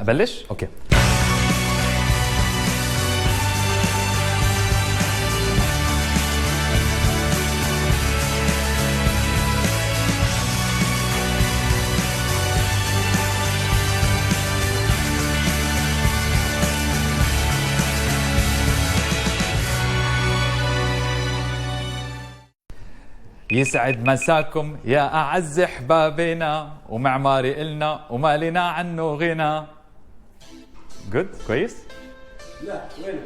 ابلش؟ اوكي. يسعد مساكم يا أعز أحبابنا، ومعماري إلنا وما لنا عنه غنى. جود كويس؟ لا وين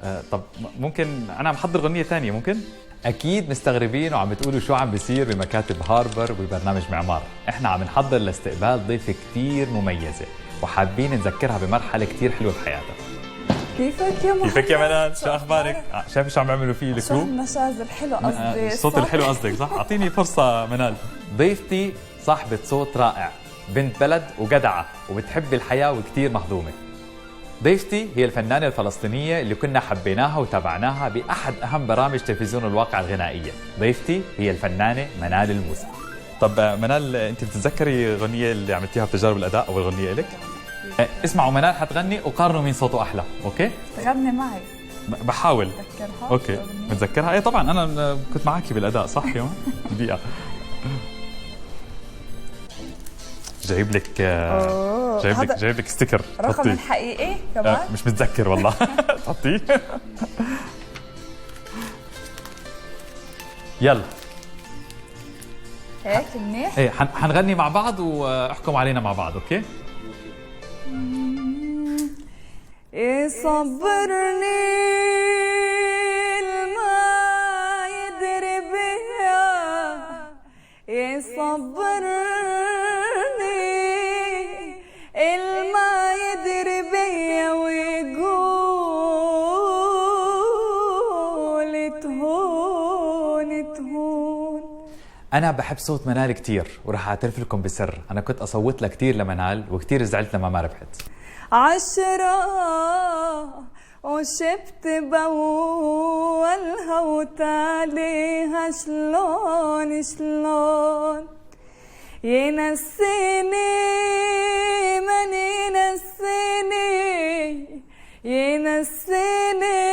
كويس؟ طب ممكن أنا محضر غنية ثانية ممكن؟ أكيد مستغربين وعم بتقولوا شو عم بيصير بمكاتب هاربر وببرنامج معمار. إحنا عم نحضر لاستقبال ضيفة كتير مميزة وحابين نذكرها بمرحلة كتير حلوة بحياتها. كيفك يا محمد؟ كيفك يا منال؟ شو أخبارك؟ شايف شو عم بيعملوا فيه الكرو؟ شو النشاز الحلو قصدي الصوت الحلو قصدك صح؟ أعطيني فرصة منال. ضيفتي صاحبة صوت رائع، بنت بلد وجدعة وبتحب الحياة وكتير مهضومة. ضيفتي هي الفنانة الفلسطينية اللي كنا حبيناها وتابعناها بأحد أهم برامج تلفزيون الواقع الغنائية. ضيفتي هي الفنانة منال الموسى. طب منال، أنت بتتذكري غنية اللي عملتيها بتجارب الأداء أو الغنية إلك؟ اسمعوا منال حتغني وقارنوا مين صوته أحلى، أوكي؟ تغني معي. بحاول. تذكرها؟ اوكي متذكرها؟ ايه طبعا انا كنت معاكي بالاداء صح يوم دقيقه. جايب لك ستيكر. رقم الحقيقي كمان؟ مش متذكر والله. تحطيه. يلا هيك منيح؟ ايه حنغني مع بعض واحكم علينا مع بعض، اوكي؟ يصبرني الما يدري بيا، يصبرني الما يدري بيا، ويقول تهون تهون. أنا بحب صوت منال كتير وراح أعترف لكم بسر، أنا كنت أصوت لها كتير لمنال وكتير زعلت لما ما ربحت. 10 وشفت بولها وتاليها شلون شلون ينسيني من ينسيني، ينسيني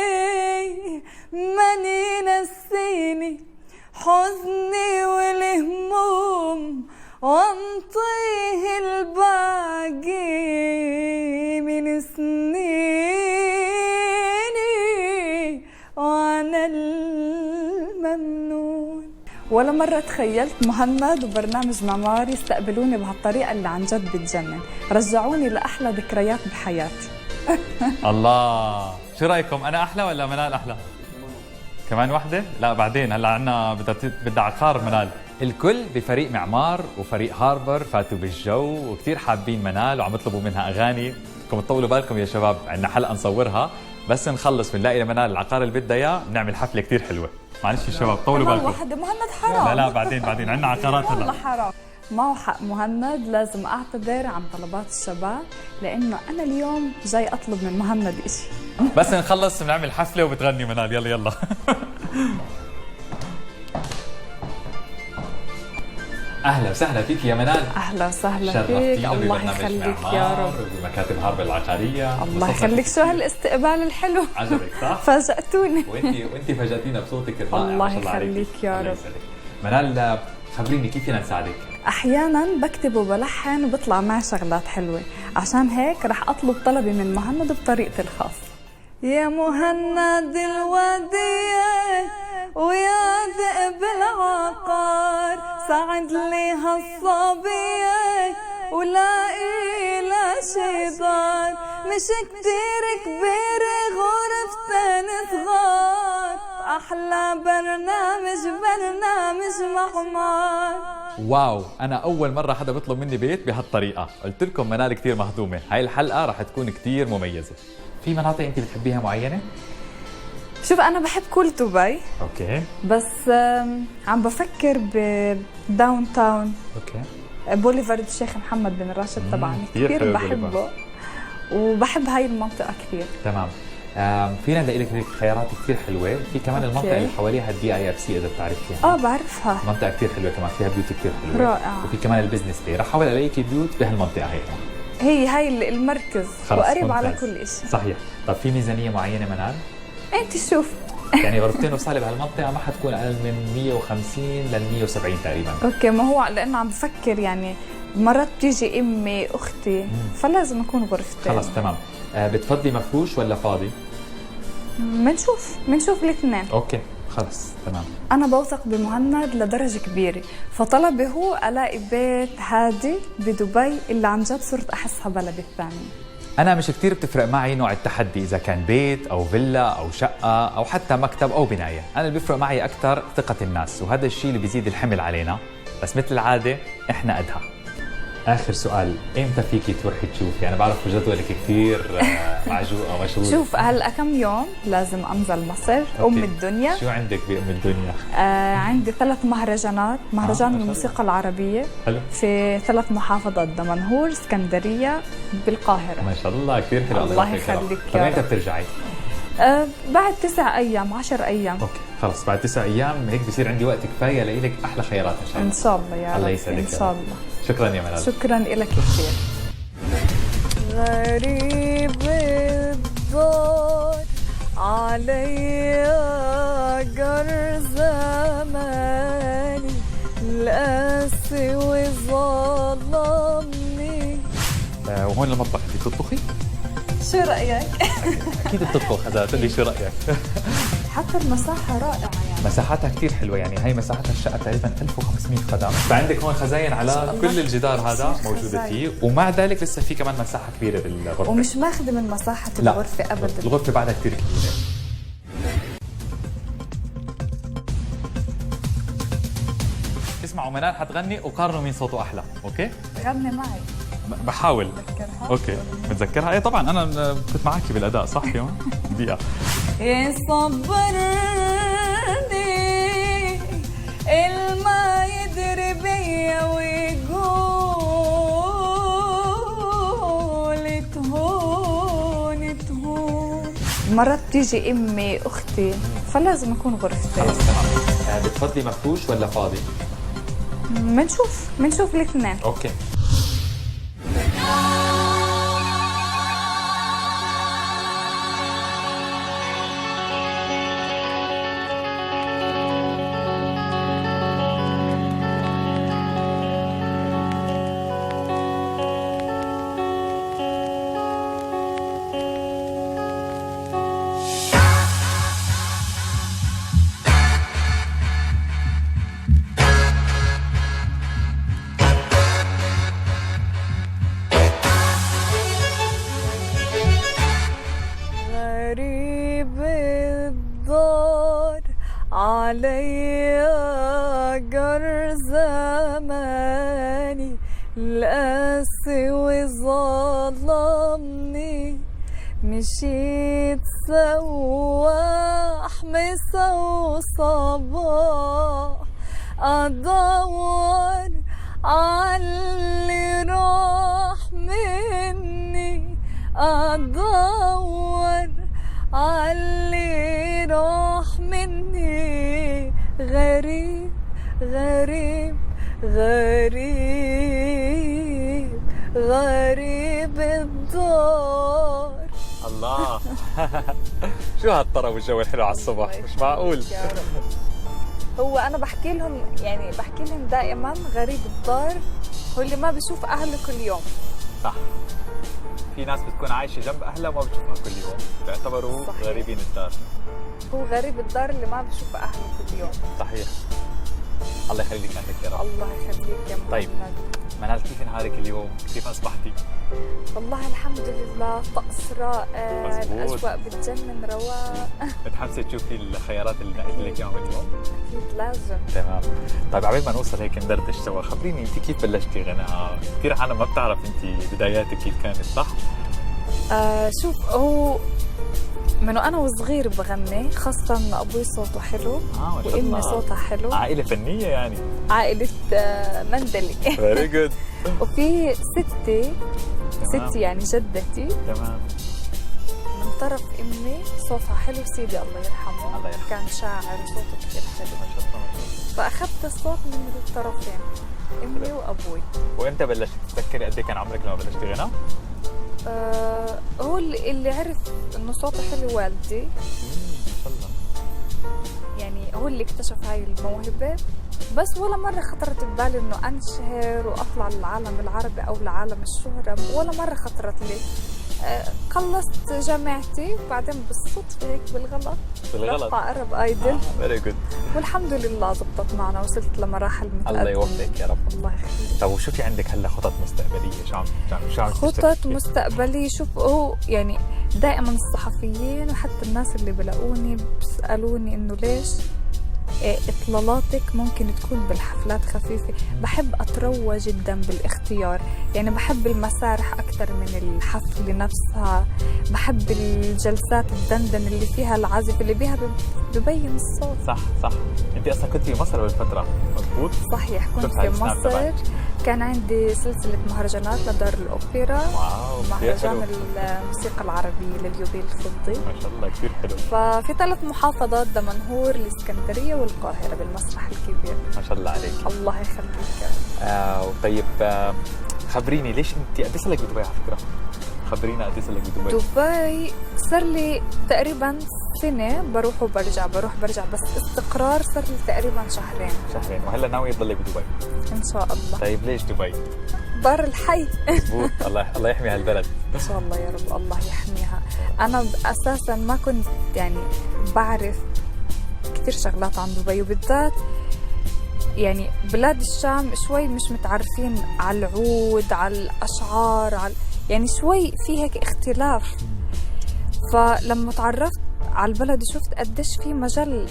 من ينسيني حزني والهموم وانطيه الباقي من سنيني وانا الممنون. ولا مرة تخيلت مهند وبرنامج معمار يستقبلوني بهالطريقة اللي عن جد بتجنن، رجعوني لأحلى ذكريات بحياتي. الله، شو رايكم؟ انا احلى ولا منال احلى؟ كمان وحده؟ لا بعدين، هلا عنا بدها عقار منال. الكل بفريق معمار وفريق هاربر فاتوا بالجو وكتير حابين منال وعم يطلبوا منها اغاني. بدكم تطولوا بالكم يا شباب، عندنا حلقه نصورها بس نخلص بنلاقي لمنال العقار اللي بدها اياه بنعمل حفله كتير حلوه. معلش يا شباب طولوا بالكم. وحده مهند حرام. لا بعدين عندنا عقارات هلا. والله حرام. معه حق مهند، لازم اعتذر عن طلبات الشباب لانه انا اليوم جاي اطلب من مهند شيء. بس نخلص بنعمل حفله وبتغني منال. يلا اهلا وسهلا فيك يا منال. اهلا وسهلا فيك. الله يخليك يا رب. بمكاتب هاربر العقاريه. الله يخليك. شو هالاستقبال الحلو. عجبك صح؟ فاجأتوني. وانت فاجأتينا بصوتك الرائع. الله يخليك يا رب. منال خبريني كيف فينا نساعدك؟ احيانا بكتب وبلحن وبطلع معي شغلات حلوه، عشان هيك رح اطلب طلبي من مهند بطريقتي الخاصه. يا مهند الوديع ويا ذئب العقار، ساعد لي هالصبية ولاقي لا شيطان، مش كتير كبيرة غرفتين صغار، أحلى برنامج معمار. واو، أنا أول مرة حدا بيطلب مني بيت بهالطريقة. قلت لكم منال كتير مهضومة، هاي الحلقة رح تكون كتير مميزة. في مناطق أنت بتحبيها معينة؟ شوف أنا بحب كل دبي. أوكي. بس عم بفكر بداون تاون. أوكي. بوليفارد الشيخ محمد بن راشد طبعا كثير بحبه وبحب هاي المنطقة كثير. تمام. فينا نلاقي لك خيارات كثير حلوة. في كمان المنطقة اللي حواليها DIFC إذا بتعرفيها. بعرفها. منطقة كثير حلوة كمان، فيها بيوت كثير حلوة. رائعة. وفي كمان البزنس دي، رح أحاول ألاقيكي بيوت بهالمنطقة هي. هي هاي المركز خلص، وقريب على ممتاز. كل شيء. صحيح. طب في ميزانية معينة منال؟ انت شوف. يعني غرفتين وصالة بهالمنطقة ما حتكون أقل من 150 لل 170 تقريبا. اوكي، ما هو لانه عم بفكر يعني مرات بتيجي امي اختي فلازم اكون غرفتين. خلص تمام. بتفضلي مفروش ولا فاضي؟ بنشوف الاثنين. اوكي خلص تمام. انا بوثق بمهند لدرجه كبيره، فطلبي هو الاقي بيت هادي بدبي اللي عن جد صرت احسها بلدي الثاني. أنا مش كتير بتفرق معي نوع التحدي، إذا كان بيت أو فيلا أو شقة أو حتى مكتب أو بناية. أنا اللي بيفرق معي أكثر ثقة الناس، وهذا الشيء اللي بيزيد الحمل علينا، بس مثل العادة إحنا قدها. آخر سؤال، إمتى فيكي تروحي تشوفي؟ أنا بعرف جدولك كثير معجوق أو مشغول. شوف هلا كم يوم لازم انزل مصر. ام الدنيا. شو عندك بأم الدنيا؟ عندي 3 مهرجانات، مهرجان الموسيقى العربية حلو. في 3 محافظات، دمنهور، اسكندرية، بالقاهرة. ما شاء الله كثير حلو. الله يخليك طب يا إمتى رب. بترجعي؟ بعد 9 أيام 10 أيام. اوكي خلص، بعد 9 ايام هيك بصير عندي وقت كفايه لإلك احلى خيارات ان شاء الله. إن شاء الله يا رب. الله يسعدك إن يا شاء رب. الله. شكرا يا منال. شكرا لك كثير. غريب الدار علي جر زماني القاسي وظلمني. وهون المطبخ، بدك تطبخي؟ شو رأيك؟ اكيد بتطبخ، اذا تقول لي شو رايك؟ حتى المساحة رائعة يعني. مساحاتها كثير حلوه، يعني هي مساحتها الشقه تقريبا 1500 قدم، فعندك هون خزاين على كل الجدار هذا كثير موجوده خزاين. فيه، ومع ذلك لسه في كمان مساحه كبيره بالغرفه. ومش ماخذة من مساحة لا، الغرفة أبدا. الغرفه بعدها كثير كبيره. اسمعوا، منال حتغني وقارنوا مين صوته احلى، اوكي؟ غني معي. بحاول. بتذكرها؟ اوكي متذكرها؟ ايه طبعا انا كنت معاكي بالاداء صح يوم دقيقه. يصبرني الما يدري بيا ويقول تهون تهون. مرات بتيجي امي اختي فلازم اكون غرفتين. خلص تمام. بتفضلي مفروش ولا فاضي؟ بنشوف الاثنين. اوكي. غريب الدار علي جر زماني القاسي وظلمني. مشيت سواح مسا وصباح أدور عاللي راح مني، أدور عاللي راح مني. غريب غريب غريب غريب الدار. الله شو هالطرب والجو الحلو على الصبح، مش معقول. هو انا بحكي لهم دائما غريب الدار هو اللي ما بشوف اهله كل يوم. صح، في ناس بتكون عايشه جنب اهلها وما بتشوفها كل يوم، بيعتبروا صحيح. غريبين الدار. هو غريب الدار اللي ما بشوف اهله كل يوم. صحيح. الله يخلي لك اهلك يا رب. الله يخليك يا محمد. طيب منال، كيف نهارك اليوم؟ كيف اصبحتي؟ والله الحمد لله، طقس رائع، مزبوط. الاجواء بتجنن، رواق. متحمسه تشوفي الخيارات اللي نقلت لك اياهم اليوم؟ اكيد لازم. تمام. طيب عبال ما نوصل هيك ندردش سوا، خبريني انت كيف بلشتي غناء؟ كثير عالم ما بتعرف انت بداياتك كيف كانت، صح؟ شوف، هو من وانا وصغير بغني، خاصة ابوي صوته حلو ما شاء وامي الله. صوتها حلو. عائله فنيه يعني. عائلة مندلي. فيري جود. وفي ستي يعني جدتي تمام. من طرف امي صوتها حلو، سيدي الله يرحمه. الله يرحمه. كان شاعر وصوته كثير حلو، ما شاء الله ما شاء الله. فاخذت الصوت من الطرفين. امي وابوي. وامتى بلشت تفكري قد ايه كان عمرك لما بلشتي غنى؟ هو اللي عرف انه صوته حلو والدي، ما شاء الله. يعني هو اللي اكتشف هاي الموهبة. بس ولا مرة خطرت ببالي انه انشهر واطلع للعالم العربي او لعالم الشهرة، ولا مرة خطرت لي. خلصت جامعتي وبعدين بالصدفة هيك بالغلط رحت على عرب ايدل. فيري جود. والحمد لله زبطت معنا، وصلت لمراحل متقدمة. الله يوفقك يا رب. الله يخليك. طب وشو في عندك هلا خطط مستقبليه؟ شو عم خطط مستقبلية؟ شوف، هو يعني دائما الصحفيين وحتى الناس اللي بلاقوني بيسألوني انه ليش اطلالاتك ممكن تكون بالحفلات خفيفة. بحب اتروى جدا بالاختيار، يعني بحب المسارح اكثر من الحفلة نفسها. بحب الجلسات الدندن اللي فيها العزف اللي بيها ببين الصوت. صح. انت اصلا كنت في مصر بالفتره، مضبوط؟ صحيح، كنت في مصر. كان عندي سلسلة مهرجانات لدار الأوبرا. واو، مهرجان الموسيقى العربية لليوبيل الفضي. ما شاء الله كثير حلو. ففي 3 محافظات: دمنهور، الإسكندرية، والقاهرة بالمسرح الكبير. ما شاء الله عليك. الله يخليك. طيب خبريني ليش انت قد ايه صار لك بدبي على فكره؟ خبرينا قد ايه صار لك بدبي؟ دبي صار لي تقريبا سنة، بروح وبرجع بروح برجع، بس استقرار صار لي تقريبا شهرين. وهلا ناوية تضلك بدبي؟ ان شاء الله. طيب ليش دبي؟ بر الحي. مزبوط. الله يحمي هالبلد. ان شاء الله يا رب، الله يحميها. انا اساسا ما كنت يعني بعرف كثير شغلات عن دبي، وبالذات يعني بلاد الشام شوي مش متعرفين على العود، على الاشعار، يعني شوي في هيك اختلاف. فلما تعرفت على البلد شفت قديش في مجال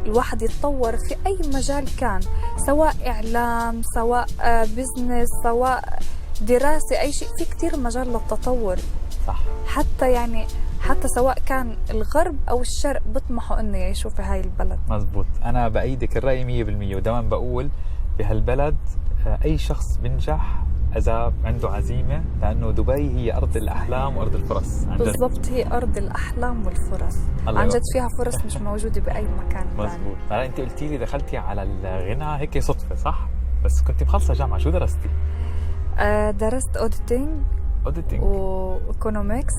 للواحد يتطور في أي مجال كان، سواء إعلام، سواء بزنس، سواء دراسة، أي شيء. في كتير مجال للتطور. صح. حتى سواء كان الغرب أو الشرق بيطمحوا إنه يعيشوا في هاي البلد. مزبوط. أنا بأيدك الرأي 100%، ودائما بقول بهالبلد أي شخص بنجح إذا عنده عزيمة، لأنه دبي هي أرض الأحلام وأرض الفرص. بالضبط، هي أرض الأحلام والفرص. عن جد فيها فرص مش موجودة بأي مكان. مزبوط. هلا أنت قلتي لي دخلتي على الغنى هيك صدفة، صح؟ بس كنت مخلصة جامعة، شو درستي؟ درست أوديتينج وإيكونومكس.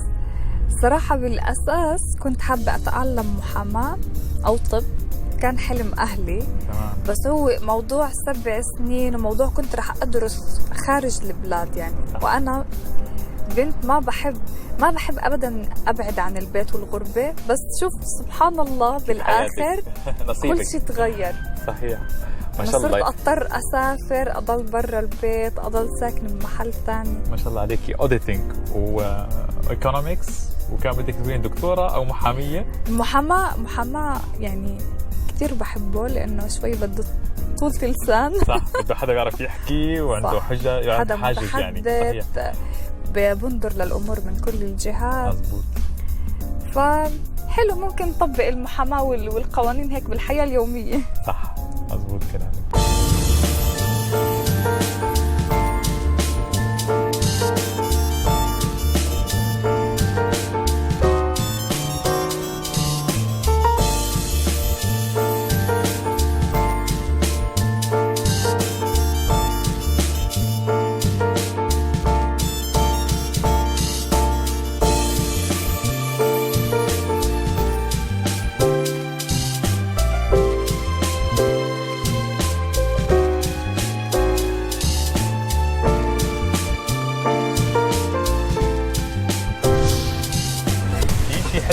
صراحة بالأساس كنت حابة أتعلم محاماة أو طب، كان حلم أهلي. بس هو موضوع 7 سنين، وموضوع كنت رح أدرس خارج البلاد يعني. وأنا بنت ما بحب أبدا أبعد عن البيت والغربة. بس شوف سبحان الله بالآخر كل شيء تغير. صحيح. ما شاء الله. صرت أضطر أسافر، أضل برا البيت، أضل ساكنة بمحل ثاني. ما شاء الله عليكي. أوديتينج وإيكونومكس، وكان بدك تكونين دكتورة أو محامية؟ محاماة يعني كتير بحبه، لأنه شوي بده طولة لسان. صح، بده حدا بيعرف يحكي وعنده حجة، يعني حدا حاجز يعني. صحيح. بنظر للأمور من كل الجهات. مزبوط. فحلو ممكن نطبق المحاماة والقوانين هيك بالحياة اليومية. صح، مزبوط كلامك.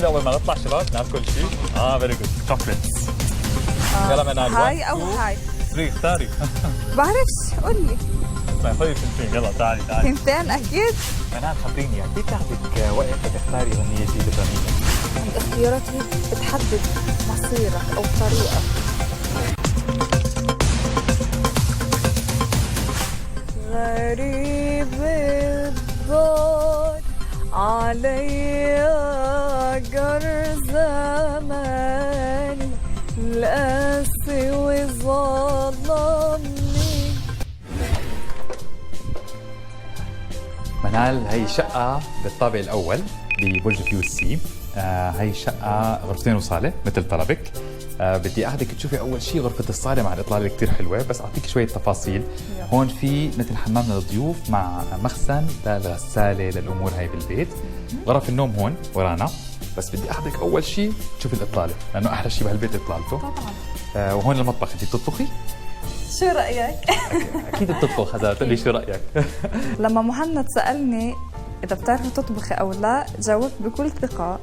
أول ما نطلع شباب ناكل شيء. فيري جود. شوكليتس. يلا منال. هاي أو هاي؟ 3 اختاري. بعرفش، قول لي. اسمعي خذي ثنتين. يلا تعالي. ثنتين أكيد. منال خبريني، قد ايه بتاخذك وقت تختاري أغنية جديدة لبنانية؟ الاختيارات هي بتحدد مصيرك أو طريقك. غريب الدار علي جر زماني، القاسي وظلمني. منال، هي شقة بالطابق الأول ببرج فيو السي. هي شقة غرفتين وصالة مثل طلبك. بدي اخذك تشوفي اول شيء غرفه الصاله مع الاطلاله كثير حلوه، بس اعطيك شويه تفاصيل. هون في مثل حمام للضيوف مع مخزن للغساله للامور هاي بالبيت. غرف النوم هون ورانا، بس بدي اخذك اول شيء تشوفي الاطلاله لانه احلى شيء بهالبيت اطلالته. طبعا. وهون المطبخ، انت بتطبخي؟ شو رايك؟ اكيد بتطبخ، هذا تقول لي شو رايك؟ لما مهند سالني اذا بتعرفي تطبخي او لا، جاوبت بكل ثقه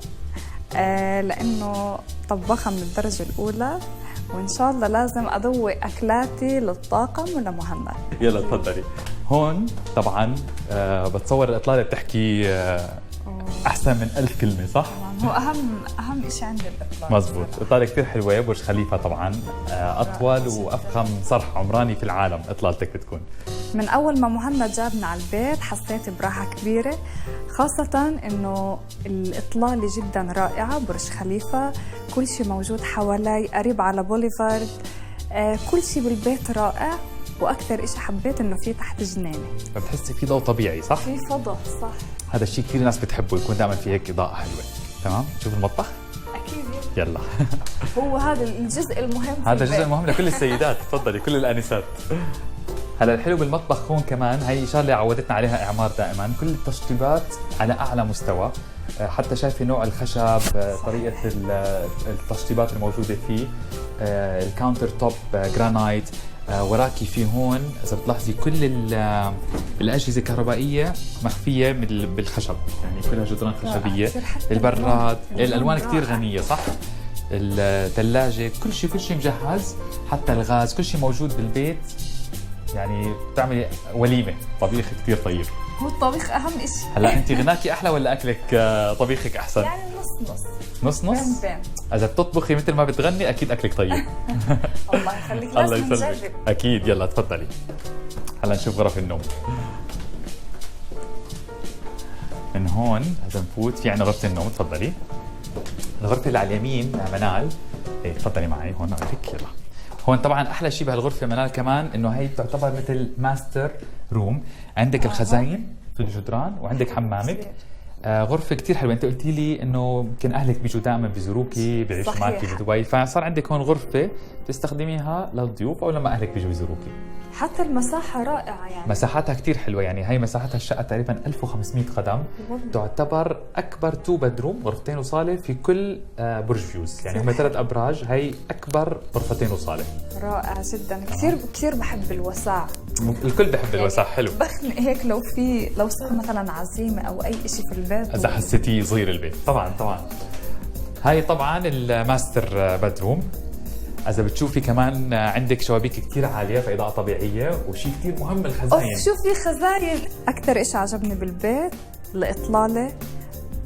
لانه طباخه من الدرجه الاولى، وان شاء الله لازم اذوق اكلاتي للطاقم ولمهند. يلا تفضلي. هون طبعا بتصور الاطلاله بتحكي احسن من 1000 كلمه، صح؟ هو اهم شيء عندي الاطلاله. مزبوط. اطلاله كثير حلوه، برج خليفه طبعا اطول وافخم صرح عمراني في العالم اطلالتك بتكون. من اول ما مهند جابنا على البيت حسيت براحه كبيره، خاصه انه الاطلاله جدا رائعه، برج خليفه، كل شيء موجود حوالي، قريب على بوليفارد، كل شيء بالبيت رائع. واكثر شيء حبيت انه في تحت جنينه، فبتحسي في ضوء طبيعي، صح؟ في فضاء، صح. هذا الشيء كثير ناس بتحبه، يكون دائما في هيك اضاءه حلوه. تمام، شوف المطبخ. اكيد. يلا. هو هذا الجزء المهم في هذا البيت. الجزء المهم لكل السيدات، تفضلي كل الانسات. هلا الحلو بالمطبخ هون كمان، هي شغله عودتنا عليها اعمار دائما، كل التشطيبات على اعلى مستوى، حتى شايفي نوع الخشب، طريقه التشطيبات الموجوده فيه، الكاونتر توب جرانايت، وراكي في هون اذا بتلاحظي كل الاجهزه الكهربائيه مخفيه بالخشب، يعني كلها جدران خشبيه. البراد، الالوان كثير غنيه، صح؟ الثلاجه، كل شيء مجهز، حتى الغاز، كل شيء موجود بالبيت. يعني بتعملي وليمه، طبيخ كثير طيب. هو الطبيخ اهم شيء. هلا انت غناكي احلى ولا اكلك طبيخك احسن؟ يعني نص بين. اذا بتطبخي مثل ما بتغني اكيد اكلك طيب. الله يخليك، الله لازم يسلمك. نجرب. اكيد. يلا تفضلي. هلا نشوف غرف النوم. من هون اذا نفوت في عندنا غرفه النوم، تفضلي. الغرفه اللي على اليمين منال، ايه تفضلي معي هون اوريك. يلا. هون طبعا احلى شيء بهالغرفه منال كمان انه هي تعتبر مثل ماستر روم، عندك الخزاين في الجدران وعندك حمامك. غرفه كثير حلوه. انت قلتي لي انه يمكن اهلك بيجوا دائما بيزوروكي، بيعيشوا معك بدبي، فصار عندك هون غرفه تستخدميها للضيوف او لما اهلك بيجوا يزوروكي. حتى المساحه رائعه، يعني مساحتها كثير حلوه، يعني هي مساحتها الشقه تقريبا 1500 قدم، تعتبر اكبر 2 بدروم، غرفتين وصاله في كل برج فيوز، يعني هم 3 ابراج، هي اكبر غرفتين وصاله. رائع جدا، كثير بحب الوسع. الكل بحب الوسع. حلو. بخنق هيك لو صار مثلا عزيمه او اي شيء في البيت، اذا حسيتي صغير البيت. طبعا هاي طبعا الماستر بدروم. اذا بتشوفي كمان عندك شبابيك كثير عاليه، فاضاءه طبيعيه، وشيء كثير مهم الخزاين. شوف في خزاين. اكثر شيء عجبني بالبيت الاطلاله،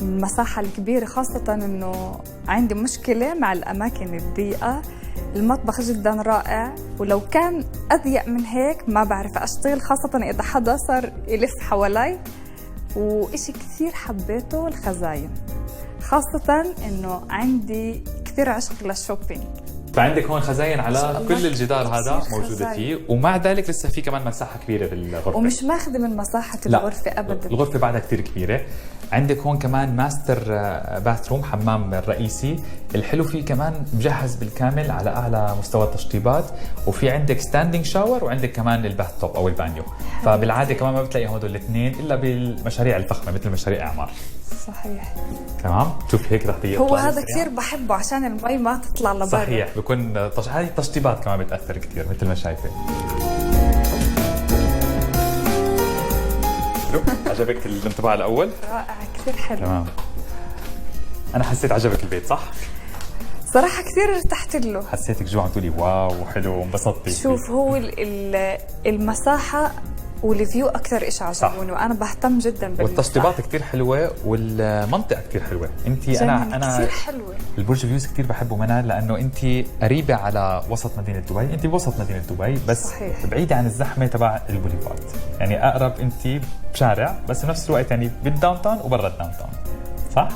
المساحه الكبيره، خاصه انه عندي مشكله مع الاماكن الضيقه. المطبخ جدا رائع، ولو كان اضيق من هيك ما بعرف اشتغل، خاصه اذا حدا صار يلف حوالي. وإشي كثير حبيته الخزاين، خاصه انه عندي كثير عشق للشوبينج، فعندك هون خزاين على كل الجدار، هذا موجوده فيه، ومع ذلك لسه في كمان مساحه كبيره بالغرفه، ومش ماخذه من مساحه الغرفه ابدا. الغرفه بعدها كثير كبيره. عندك هون كمان ماستر باثروم، حمام الرئيسي. الحلو فيه كمان مجهز بالكامل على اعلى مستوى التشطيبات، وفي عندك ستاندينج شاور، وعندك كمان الباث توب او البانيو. فبالعاده كمان ما بتلاقي هدول الاثنين الا بالمشاريع الفخمه مثل مشاريع اعمار. صحيح. تمام. شوف هيك رح تيجي. هو هذا كثير بحبه عشان المي ما تطلع لبرا. صحيح. بكون هاي التشطيبات كمان بتاثر كثير مثل ما شايفه. عجبك الانطباع الاول؟ رائع، كثير حلو. تمام. انا حسيت عجبك البيت، صح؟ صراحه كثير ارتحت له. حسيتك جوع تقولي واو حلو وانبسطتي. شوف هو المساحه والفيو اكثر شيء عجبوني، وانا بهتم جدا والتشطيبات كثير حلوه، والمنطقه كثير حلوه. انت انا كثير حلوه. البرج فيوز كثير بحبه منال، لانه انت قريبه على وسط مدينه دبي، انت بوسط مدينه دبي بس صحيح. بعيده عن الزحمه تبع البوليفارد، يعني اقرب انت بشارع، بس بنفس الوقت يعني بالداون تاون وبرا الداون تاون، صح؟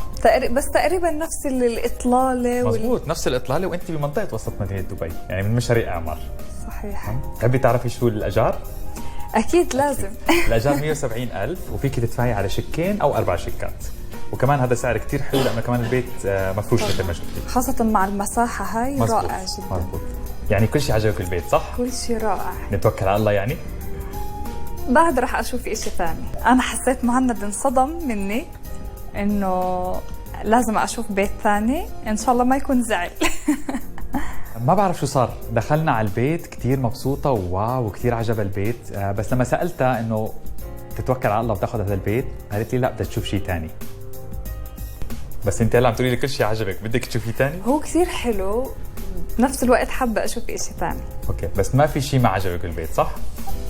بس تقريبا نفس الاطلاله مزبوط. نفس الاطلاله، وانت بمنطقه وسط مدينه دبي، يعني من مشاريع اعمار. صحيح. تحبي تعرفي شو الاجار؟ اكيد لازم. الاجار 170,000، وفيك تدفعي على شيكين او 4 شيكات. وكمان هذا سعر كتير حلو لانه كمان البيت مفروش مثل ما شفتي. خاصة مع المساحة هاي مزبوط. رائع جدا. مزبوط. يعني كل شيء عجبك بالبيت صح؟ كل شيء رائع. نتوكل على الله يعني؟ بعد رح أشوف إشي ثاني. أنا حسيت مهند انصدم مني إنه لازم أشوف بيت ثاني، إن شاء الله ما يكون زعل. ما بعرف شو صار، دخلنا على البيت كتير مبسوطة وواو وكتير عجب البيت، بس لما سألتها إنه تتوكل على الله وتاخذ هذا البيت قالت لي لا بدها تشوف شيء ثاني. بس انت هلا عم تقولي لي كل شيء عجبك، بدك تشوفي ثاني؟ هو كثير حلو، بنفس الوقت حابة أشوف إشي ثاني. اوكي، بس ما في شيء ما عجبك بالبيت صح؟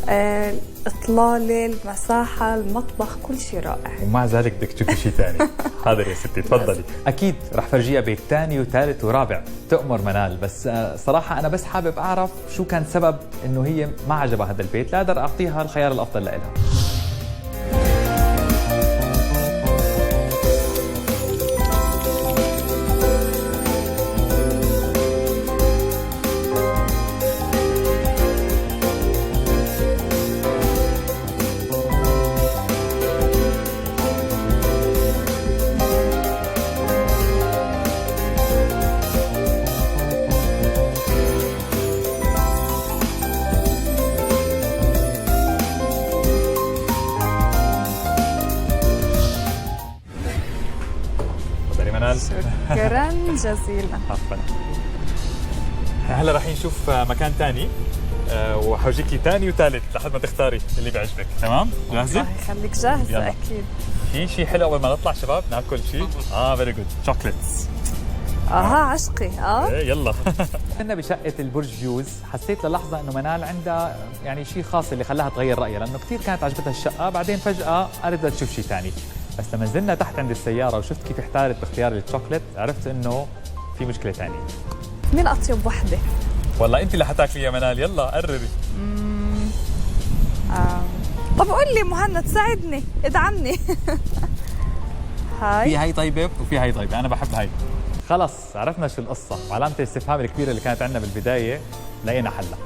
الإطلالة، المساحة، المطبخ، كل شيء رائع. ومع ذلك بدك تشوفي شيء ثاني. حاضر يا ستي تفضلي. اكيد رح فرجيها بيت ثاني وثالث ورابع، تأمر منال، بس صراحة أنا بس حابب أعرف شو كان سبب إنه هي ما عجبها هذا البيت، لا أقدر أعطيها الخيار الأفضل لإلها. شكرا جزيلا. عفوا. هلا رايحين نشوف مكان ثاني وحوجيكي ثاني وثالث لحد ما تختاري اللي بيعجبك، تمام؟ جاهزة؟ الله يخليك جاهزة يلا. أكيد. في شيء حلو قبل ما نطلع شباب ناكل شيء؟ فيري جود، شوكليتس. عشقي. إيه يلا. كنا بشقة البرج فيوز، حسيت للحظة إنه منال عندها يعني شيء خاص اللي خلاها تغير رأيها، لأنه كثير كانت عجبتها الشقة، بعدين فجأة قالت بدها تشوف شيء ثاني. بس لما نزلنا تحت عند السيارة وشفت كيف احتارت باختيار الشوكليت عرفت إنه في مشكلة ثانية. مين أطيب وحدة؟ والله أنت اللي حتاكلي يا منال، يلا قرري. طب قول لي مهند ساعدني، ادعمني. في هاي طيبة وفي هاي طيبة، أنا بحب هاي. خلص عرفنا شو القصة، وعلامة الاستفهام الكبيرة اللي كانت عندنا بالبداية لقينا حلها.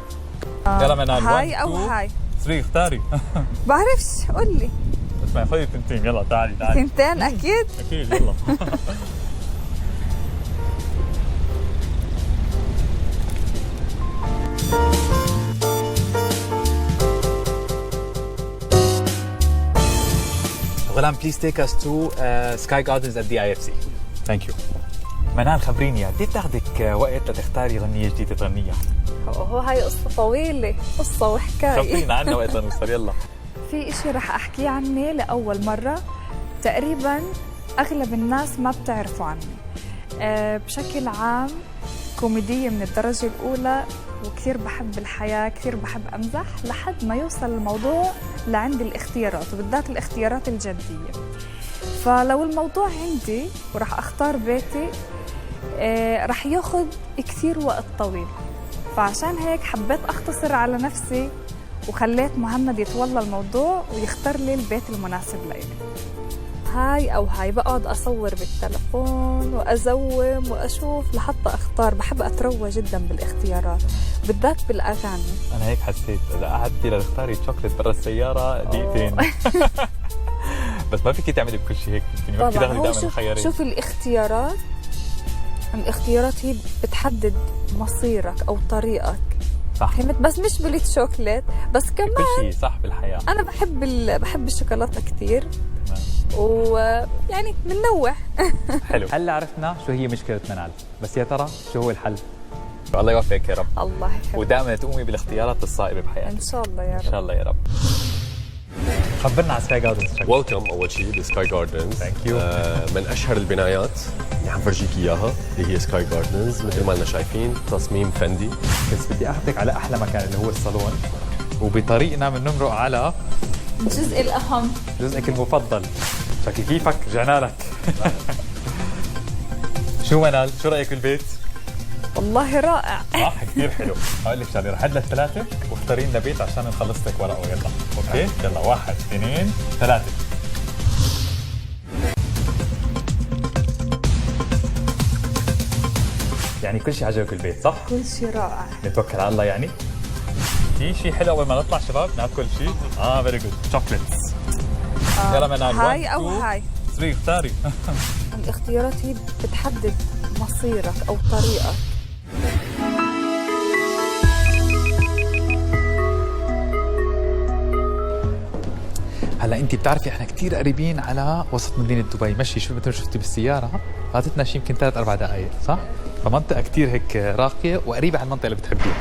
يلا منال، هاي أو هاي؟ 3 اختاري. بعرفش، قول لي. اسمعي خذي التنتين، يلا تعالي. تنتين أكيد؟ أكيد يلا. غلام please take us to Sky Gardens at the IFC. Thank you. منال خبريني قد ايه بتاخذك وقت لتختاري غنية جديدة تغنيها؟ هو هاي قصة طويلة، قصة وحكاية. خبرينا عنها وقت نوصل يلا. في إشي رح أحكيه عني لأول مرة، تقريباً أغلب الناس ما بتعرفوا عني. بشكل عام كوميدية من الدرجة الأولى، وكثير بحب الحياة، كثير بحب أمزح لحد ما يوصل الموضوع لعند الاختيارات، وبالذات الاختيارات الجدية. فلو الموضوع عندي ورح أختار بيتي رح ياخد كثير وقت طويل، فعشان هيك حبيت أختصر على نفسي وخليت مهند يتولى الموضوع ويختار لي البيت المناسب لإلي. هاي أو هاي، بقعد أصور بالتلفون وأزوم وأشوف لحتى أختار. بحب أتروى جدا بالاختيارات بالذات بالأغاني. أنا هيك حسيت إذا قعدتي لتختاري شوكليت برا السيارة دقيقتين. بس ما فيك تعملي بكل شيء هيك، فيني ما فيك تاخذي دائما الخيارين. شوف الاختيارات هي بتحدد مصيرك أو طريقك، صح. فهمت؟ بس مش بالشوكليت بس، كمان كل شيء صح بالحياة. أنا بحب الشوكولاتة كثير، ويعني بننوع. حلو. هلا عرفنا شو هي مشكلة منال، بس يا ترى شو هو الحل؟ الله يوفقك يا رب. الله يحفظك. ودائما تقومي بالاختيارات الصائبة بحياتك. إن شاء الله يا رب. إن شاء الله يا رب. خبرنا عن سكاي جاردنز. ويلكم اول شيء لسكاي جاردنز. ثانك يو. من اشهر البنايات اللي حنفرجيك اياها اللي هي سكاي جاردنز، مثل ما لنا شايفين تصميم فندي. بس بدي اخذك على احلى مكان اللي هو الصالون، وبطريقنا بنمرق على الجزء الأهم، جزءك المفضل. شكل كيفك رجعنا لك. شو منال، شو رايك بالبيت؟ والله رائع. صح كثير حلو. هقول لك شغله، رح عد للثلاثه واختاري لنا بيت عشان نخلص لك ورقه. يلا اوكي، يلا 1 2 3. يعني كل شيء عجبك البيت صح؟ كل شيء رائع. نتوكل على الله يعني. في شيء حلو قبل ما نطلع شباب ناكل شيء؟ فيري جود، شوكليتس. يلا منال، هاي أو هاي؟ 3 فري اختاري. الاختيارات هي بتحدد مصيرك أو طريقك. هلا انت بتعرفي احنا كثير قريبين على وسط مدينه دبي، مشي شو مثل شفتي بالسياره فاتتنا شي يمكن 3-4 دقائق صح؟ فمنطقه كثير هيك راقيه وقريبه على المنطقه اللي بتحبيها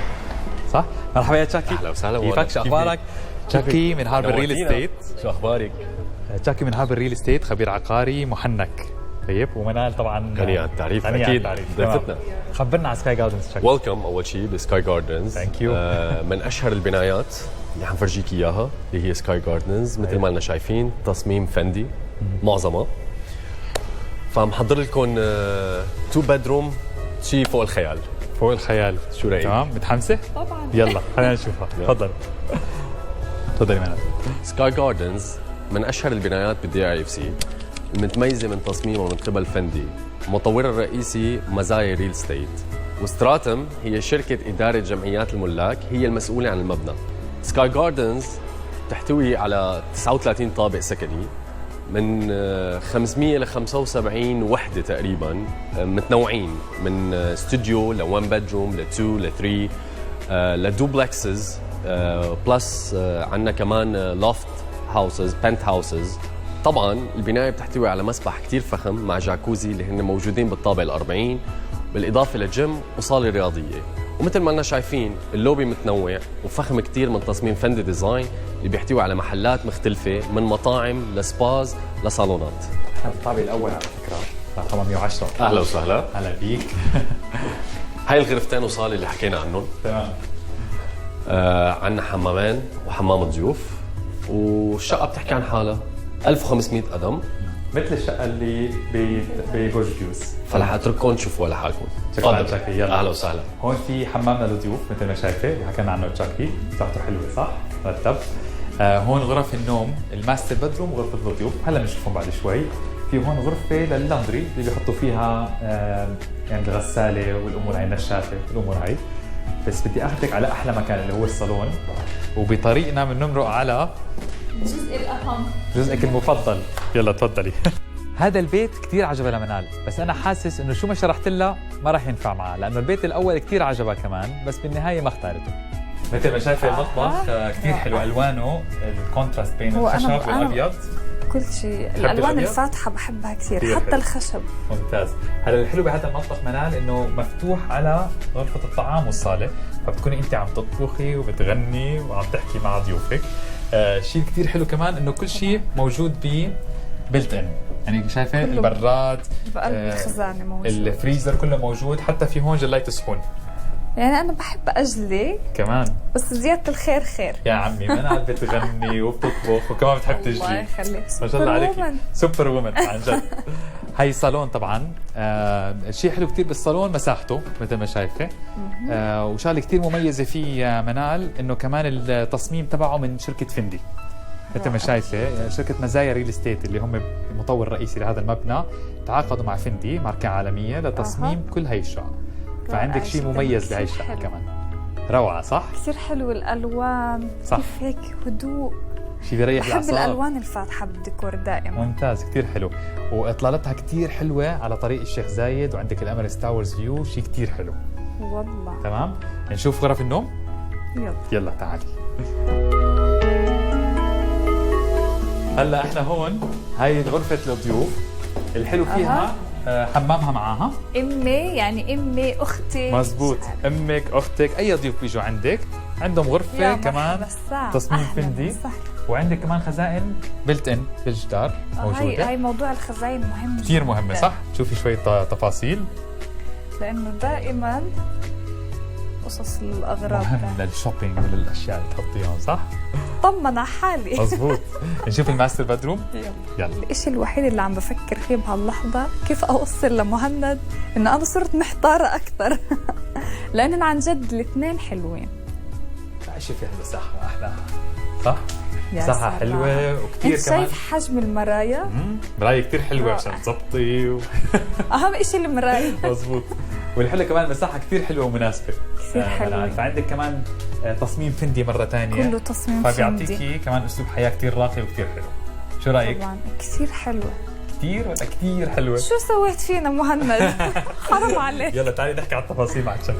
صح؟ مرحبا يا تشاكي. اهلا وسهلا. كيفك؟ شو اخبارك؟ تشاكي من هاربر ريل استيت. شو اخبارك؟ تشاكي من هاربر ريل استيت، خبير عقاري محنك. طيب ومنال طبعا غني عن التعريف اكيد ضيفتنا. خبرنا عن سكاي جاردنز تشاكي. ويلكم اول شيء بسكاي جاردنز. ثانك يو. من اشهر البنايات اللي حنفرجيك اياها اللي هي سكاي جاردنز، مثل ما لنا شايفين تصميم فندي معظمها. فمحضر لكم 2 bedroom شيء فوق الخيال. فوق الخيال. شو رايك؟ تمام متحمسه؟ طبعا. يلا خلينا نشوفها. تفضل. تفضلي منال. سكاي جاردنز من اشهر البنايات بالدي اي اف سي، المتميزه من تصميمها من قبل فندي، مطورها الرئيسي مزايا ريل ستيت. وستراتم هي شركه اداره جمعيات الملاك، هي المسؤوله عن المبنى. سكاي جاردنز تحتوي على 39 طابق سكني من 500 ل 75 وحده تقريبا، متنوعين من استوديو ل 1 bedroom ل 2 ل 3 لدوبلكسز بلس عندنا كمان لوفت هاوسز بنت هاوسز. طبعا البنايه بتحتوي على مسبح كثير فخم مع جاكوزي اللي هن موجودين بالطابق ال40، بالاضافه لجيم وصاله رياضيه. ومثل ما لنا شايفين اللوبي متنوع وفخم كثير من تصميم فندي ديزاين اللي بيحتوي على محلات مختلفه من مطاعم لسباز لصالونات. احنا بالطابق الاول على فكره رقم 110. اهلا وسهلا. هلا بيك. هاي الغرفتين وصاله اللي حكينا عنهم. تمام. عندنا حمامين وحمام ضيوف، والشقه بتحكي عن حالها 1500 قدم مثل الشقه اللي ببرج بيوس. فرح اترككم تشوفوها لحالكم. شكرا تشاكي. يلا اهلا وسهلا. هون في حمامنا للضيوف مثل ما شايفه وحكينا عنه تشاكي، مساحته حلوه صح؟ مرتب. هون غرف النوم الماستر بدروم وغرفه الضيوف، هلا بنشوفهم بعد شوي. في هون غرفه لللاندري اللي بيحطوا فيها يعني الغساله والامور هاي، النشافه الامور هاي. بس بدي اخذك على احلى مكان اللي هو الصالون، وبطريقنا بنمرق على الجزء الأهم، جزءك المفضل. يلا تفضلي. هذا البيت كثير عجبها لمنال، بس انا حاسس انه شو ما شرحت لها ما راح ينفع معها، لانه البيت الاول كثير عجبها كمان بس بالنهايه ما اختارته. مثل ما شايفه المطبخ كثير حلو، الوانه الكونتراست بين الخشب والابيض. كل شيء الالوان الفاتحه بحبها كثير، حتى الخشب. ممتاز. هلا الحلو بهذا المطبخ منال انه مفتوح على غرفه الطعام والصاله، فبتكوني انت عم تطبخي وبتغني وعم تحكي مع ضيوفك. شيء كثير حلو كمان انه كل شيء موجود بيلت ان، يعني شايفه البراد بقلب الخزانه موجود، الفريزر كله موجود، حتى في هون جلايه الصحون. يعني انا بحب اجلي كمان، بس زياده الخير خير يا عمي. منال بتغني وبتطبخ وكمان بتحب تجلي. الله يخليك، ما شاء الله عليكي، سوبر وومن عن جد. هاي صالون طبعا. الشيء حلو كتير بالصالون مساحته مثل ما شايفه. وشغله كتير مميزه فيه منال انه كمان التصميم تبعه من شركه فندي مثل ما شايفه، شركه مزايا ريل استيت اللي هم المطور الرئيسي لهذا المبنى، تعاقدوا مع فندي ماركه عالميه لتصميم كل هاي الشقق. فعندك شيء مميز بهاي الشقه كمان. روعه صح؟ كثير حلو الالوان، صح. كيف هيك هدوء، شيء بيريح الاعصاب. بحب الالوان الفاتحه بالديكور دائما. ممتاز، كثير حلو. واطلالتها كثير حلوه على طريق الشيخ زايد، وعندك الاميريتس تاورز فيو، شيء كثير حلو. والله تمام. نشوف غرف النوم. يلا تعالي. هلا احنا هون، هاي غرفه الضيوف. الحلو فيها حمامها معاها. امي اختي. مزبوط، امك اختك اي ضيوف بيجوا عندك عندهم غرفه كمان تصميم فندي. وعندك كمان خزائن بلت ان بالجدار موجوده. هاي موضوع الخزائن مهم كثير مهمه صح؟ شوفي شويه تفاصيل، لانه دائما قصص الاغراض للشوبينج وللاشياء اللي تحطيهم صح؟ طمن على حالي. مزبوط. نشوف الماستر بدروم. يلا. الشيء الوحيد اللي عم بفكر فيه بهاللحظه كيف اوصل لمهند انه انا صرت محتاره اكثر. لانه عن جد الاثنين حلوين. شوفي المساحه احلى صح؟ مساحه سلام. حلوه وكثير كمان. شايف حجم المرايا؟ مرايه كثير حلوه عشان تزبطي اهم شيء المرايه. مزبوط. والحلو كمان مساحه كثير حلوه ومناسبه. كثير حلوه. فعندك كمان تصميم فندي مره ثانيه، كله تصميم فندي، فبيعطيكي كمان اسلوب حياه كثير راقي وكثير حلو. شو رايك؟ طبعا كثير حلوه كتير ولا كتير حلوة؟ شو سويت فينا مهند؟ حرام عليك. يلا تعالي نحكي على التفاصيل مع تشاكي.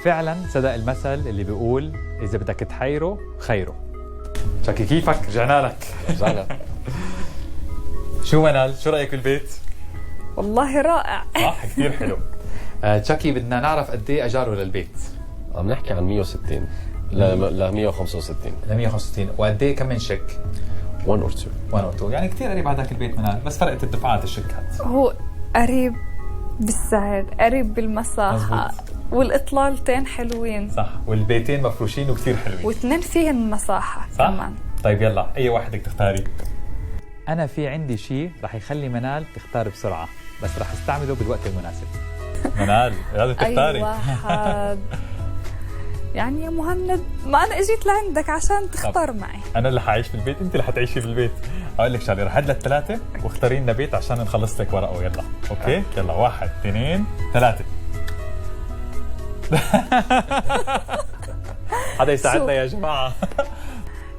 فعلا صدق المثل اللي بيقول اذا بدك تحيره خيره. تشاكي كيفك؟ رجعنا لك. رجعنا. شو منال؟ شو رايك بالبيت؟ والله رائع. صح كثير حلو. تشاكي بدنا نعرف قد ايه اجاره للبيت؟ عم نحكي عن 160 ل 165 ل 165. وقد ايه كم من شك؟ 1 or 2. 1 or 2. يعني كثير قريب على ذاك البيت منال، بس فرقت الدفعات الشكات. هو قريب بالسعر، قريب بالمساحة، مزبوط. والإطلالتين حلوين، صح، والبيتين مفروشين وكثير حلوين. واثنين فيهن مساحة صح؟ كمان. طيب يلا أي واحد بدك تختاري؟ أنا في عندي شيء رح يخلي منال تختار بسرعة، بس رح استعمله بالوقت المناسب. منال لازم تختاري. أي واحد. يعني يا مهند، ما أنا إجيت لعندك عشان تختار معي. أنا اللي حعيش في البيت، أنت اللي حتعيشي في البيت. أقول لك شغلة، رح أدلك 3 واختاري لنا بيت عشان نخلص لك ورقه. يلا أوكي؟ يلا 1 2 3. حدا يساعدنا يا جماعة.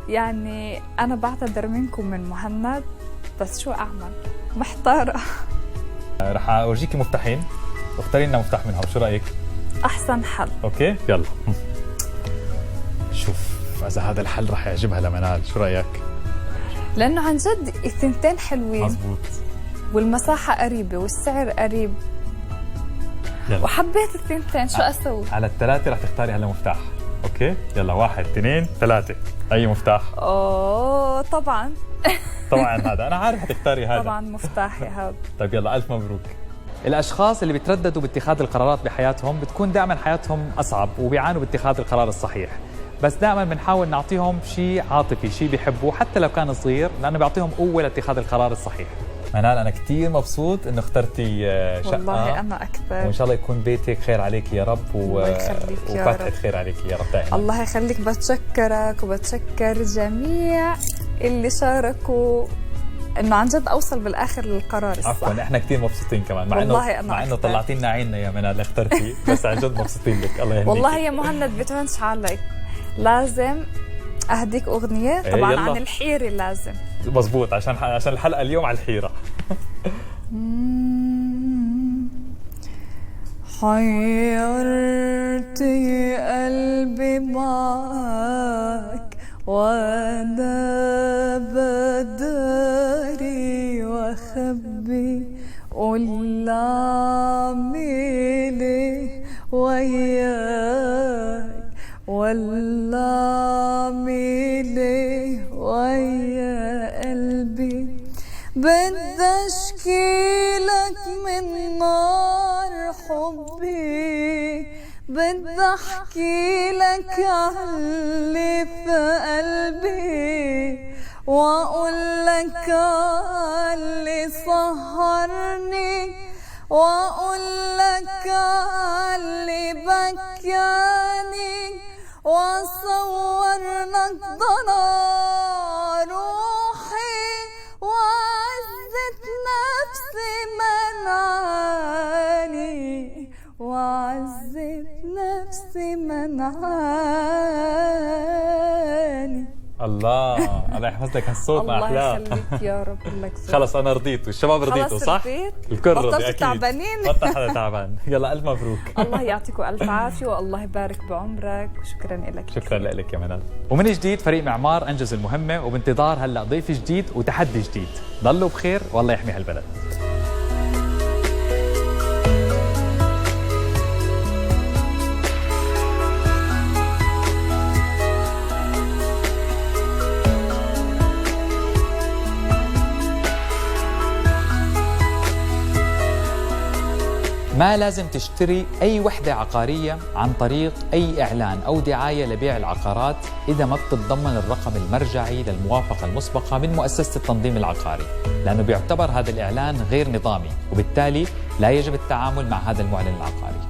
يعني أنا بعتذر منكم من مهند، بس شو أعمل؟ محتارة. رح أورجيكي مفتاحين واختاري لنا مفتاح منهم، شو رأيك؟ أحسن حل. اوكي يلا. شوف اذا هذا الحل رح يعجبها لمنال، شو رايك؟ لأنه عن جد الثنتين حلوين. مزبوط. والمساحة قريبة والسعر قريب. يلا. وحبيت الثنتين، شو أسوي؟ على ال3 رح تختاري هلا مفتاح. اوكي يلا 1 2 3. اي مفتاح؟ أوه طبعا. طبعا هذا، انا عارف حتختاري هذا. طبعا مفتاحي هذا. طيب يلا الف مبروك. الاشخاص اللي بيترددوا باتخاذ القرارات بحياتهم بتكون دائما حياتهم اصعب وبيعانوا باتخاذ القرار الصحيح، بس دائما بنحاول نعطيهم شيء عاطفي، شيء بيحبوه حتى لو كان صغير، لانه بيعطيهم قوه لاتخاذ القرار الصحيح. منال انا كثير مبسوط انه اخترتي شقه، والله أنا أكثر. وان شاء الله يكون بيتك خير عليك يا رب، الله يخليك يا وفتحة رب. خير عليك يا رب دائما. الله يخليك، بتشكرك وبتشكر جميع اللي شاركوا انه عن جد اوصل بالاخر للقرار الصح. عفوا احنا كثير مبسوطين كمان، مع والله انه أنا أكثر. طلعتي لنا عيننا يا منال اخترتي، بس عن جد مبسوطين لك. الله يهنيك. والله يا مهند بتهونش علي، لازم اهديك اغنيه طبعا يلا. عن الحيره لازم. مزبوط، عشان الحلقه اليوم على الحيره. حيرتي قلبي معك وانا بداري واخبي، قول اعملي وياك ولا اعملي ويا قلبي، بدي اشكيلك من نار حبي، بدي احكي لك عاللي في قلبي، واقول لك عاللي سهرني، واقول لك عاللي بكاني، واصور لك ضنا روحي، وعزة نفسي منعاني، وعزة نفسي منعاني. الله الله يحفظ لك هالصوت مع الله احلام. يخليك يا رب لك زود. خلص انا رضيت والشباب رضيتوا خلص صح؟ رضيت؟ الكل رضي بطلتوا اكيد. تعبانين؟ بطل حدا تعبان. يلا الف مبروك. الله يعطيكم الف عافيه والله يبارك بعمرك، وشكرا لك. شكرا لك يا منال. ومن جديد فريق معمار انجز المهمه، وبانتظار هلا ضيف جديد وتحدي جديد. ضلوا بخير والله يحمي هالبلد. ما لازم تشتري أي وحدة عقارية عن طريق أي إعلان أو دعاية لبيع العقارات إذا ما بتتضمن الرقم المرجعي للموافقة المسبقة من مؤسسة التنظيم العقاري، لأنه بيعتبر هذا الإعلان غير نظامي، وبالتالي لا يجب التعامل مع هذا المعلن العقاري.